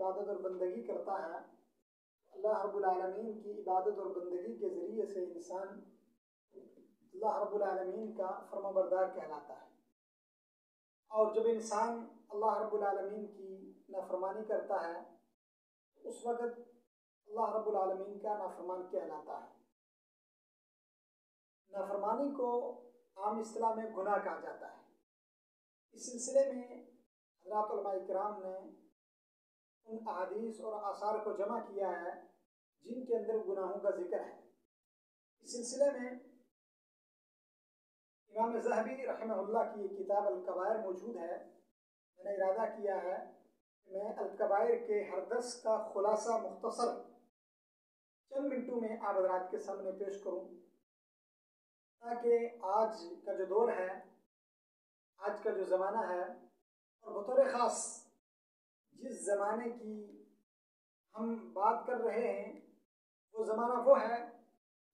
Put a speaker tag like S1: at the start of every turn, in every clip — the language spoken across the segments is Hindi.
S1: इबादत और बंदगी करता है, अल्लाह रब्बुल आलमीन की इबादत और बंदगी के ज़रिए से इंसान अल्लाह रब्बुल आलमीन का फर्माबरदार कहलाता है। और जब इंसान अल्लाह रब्बुल आलमीन की नाफरमानी करता है उस वक़्त अल्लाह रब्बुल आलमीन का नाफरमान कहलाता है। नाफरमानी को आम इस्तिलाह में गुनाह कहा जाता है। इस सिलसिले में हज़रात उलमा इकराम ने उन अहादीस और आसार को जमा किया है जिनके अंदर गुनाहों का जिक्र है। इस सिलसिले में इमाम ज़हबी रहमहुल्लाह की एक किताब अल-कबायर मौजूद है। मैंने इरादा किया है कि मैं अल-कबायर के हर दर्स का खुलासा मुख्तसर चंद मिनटों में आप हज़रात के सामने पेश करूं, ताकि आज का जो दौर है, आज का जो ज़माना है, और बतौर ख़ास जिस ज़माने की हम बात कर रहे हैं वो ज़माना वो है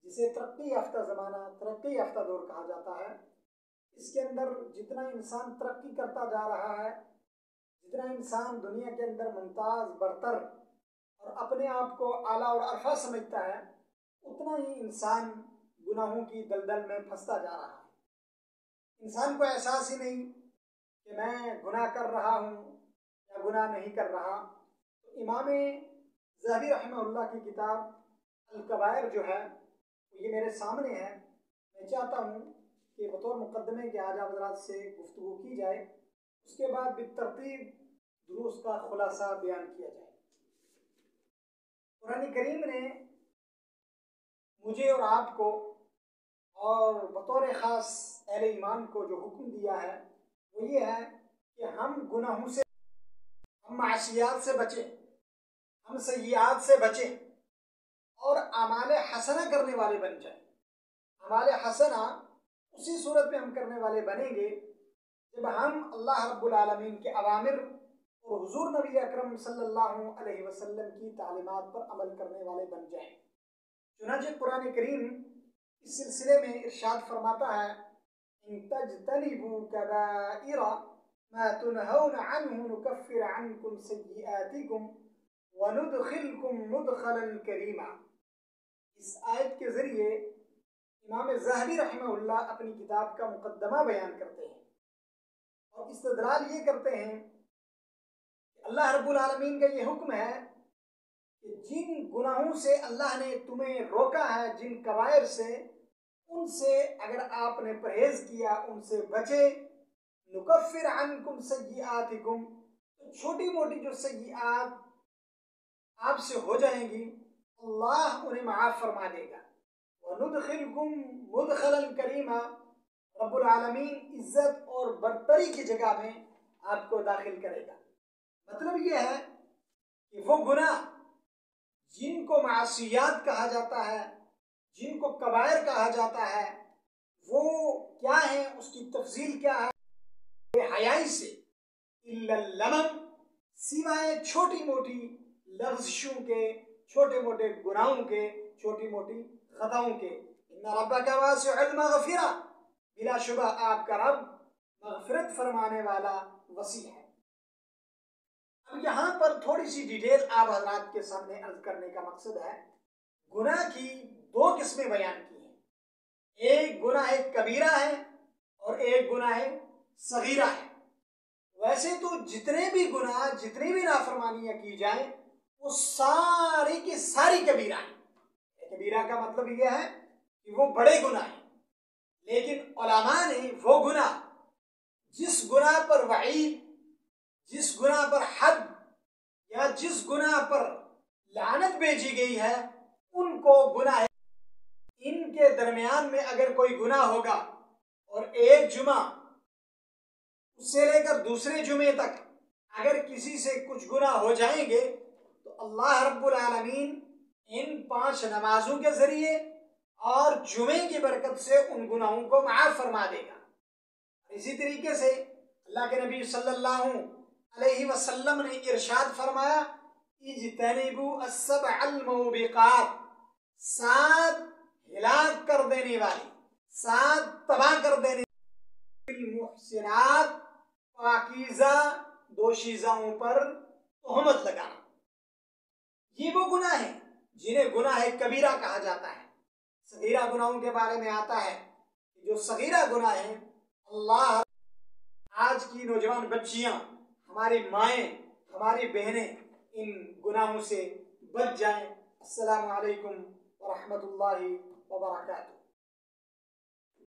S1: जिसे तरक्की याफ्ता ज़माना, तरक्की याफ्ता दौर कहा जाता है। इसके अंदर जितना इंसान तरक्की करता जा रहा है, जितना इंसान दुनिया के अंदर मुमताज़, बरतर और अपने आप को आला और अरफा समझता है, उतना ही इंसान गुनाहों की दलदल में फंसता जा रहा है। इंसान को एहसास ही नहीं कि मैं गुनाह कर रहा हूँ या गुनाह नहीं कर रहा। तो इमाम ज़हबी रहमहुल्लाह की किताब अल-कबायर जो है ये मेरे सामने है। मैं चाहता हूँ कि बतौर मुकदमे के आज आप हज़रात से गुफ्तगू की जाए, उसके बाद बितरतीब दुरूस का खुलासा बयान किया जाए। कुरान करीम ने मुझे और आपको और बतौर ख़ास अहले ईमान को जो हुक्म दिया है वो ये है कि हम गुनाहों से, हम मासियात से बचें, हम सय्यात से बचें और आमाले हसना करने वाले बन जाएं। आमाले हसना उसी सूरत में हम करने वाले बनेंगे जब हम अल्लाह रब्बुल आलमीन के अवामिर और हुजूर नबी अकरम सल्लल्लाहु अलैहि वसल्लम की तालीमात पर अमल करने वाले बन जाएं। चुनांचे कुरान करीम इस सिलसिले में इरशाद फरमाता है, इन तज्तनिबू कबाइरा मा तुनहौना अन्हु नुकफ्फिर अन्कुम सय्यिआतिकुम व नुदखिलकुम मुदखलन करीमा। इस आयत के ज़रिए इमाम ज़हबी रहमहुल्लाह अपनी किताब का मुकद्दमा बयान करते हैं और इस्तदलाल ये करते हैं कि अल्लाह रब्बुल आलमीन का ये हुक्म है कि जिन गुनाहों से अल्लाह ने तुम्हें रोका है, जिन कबायर से, उनसे अगर आपने परहेज किया, उनसे बचे, नुकफ्फिर अन्कुम सय्यिआतिकुम, तो छोटी मोटी जो सय्यिआत आपसे हो जाएंगी अल्लाह उन्हें माफ़ फरमा देगा। वनुदखिलकुम मुदखलन करीमा, रब्बुल आलमीन इज्जत और बरतरी की जगह में आपको दाखिल करेगा। मतलब यह है कि वो गुनाह जिनको मासियात कहा जाता है, जिनको कबायर कहा जाता है, वो क्या है, उसकी तफसील क्या है, बेहयाई से इल्लल्लमम, सिवाय छोटी मोटी लफ्ज़ों के, छोटे मोटे गुनाहों के, छोटी मोटी खताओं के। इन्ना रब्बका वासिउल मग़फ़िरा, बिलाशुबह आपका रब मग़फ़िरत फरमाने वाला वसी है। अब यहाँ पर थोड़ी सी डिटेल आप हज़रात के सामने अर्ज करने का मकसद है। गुनाह की दो किस्में बयान की हैं, एक गुनाह कबीरा है और एक गुनाह सगीरा है। वैसे तो जितने भी गुनाह, जितनी भी नाफरमानियाँ की जाएं वो सारी की सारी कबीरा है। कबीरा का मतलब यह है कि वो बड़े गुनाह हैं, लेकिन उलमा ने वो गुनाह जिस गुनाह पर वईद, जिस गुनाह पर हद या जिस गुनाह पर लानत भेजी गई है, उनको गुनाह, इनके दरमियान में अगर कोई गुनाह होगा और एक जुमा उससे लेकर दूसरे जुमे तक अगर किसी से कुछ गुनाह हो जाएंगे तो अल्लाह रब्बुल आलमीन इन 5 नमाजों के जरिए और जुमे की बरकत से उन गुनाहों को माफ फरमा देगा। इसी तरीके से अल्लाह के नबी सल्लल्लाहु अलैहि वसल्लम ने इरशाद फरमाया, इज्तनिबू अस्सबअल मौबिकात, 7 हिलाक कर देने वाली, 7 तबाह कर देने वाली, मुहसिनात, पाकीज़ा दोशीज़ाओं पर तोहमत लगाना, गुनाह हैं जिन्हें गुनाह कबीरा कहा जाता है। सगीरा गुनाहों के बारे में आता है कि जो सगीरा गुनाह हैं, अल्लाह आज की नौजवान बच्चियां, हमारी माएँ, हमारी बहनें इन गुनाहों से बच जाएं। अस्सलामु अलैकुम व रहमतुल्लाहि व बरकातुहू।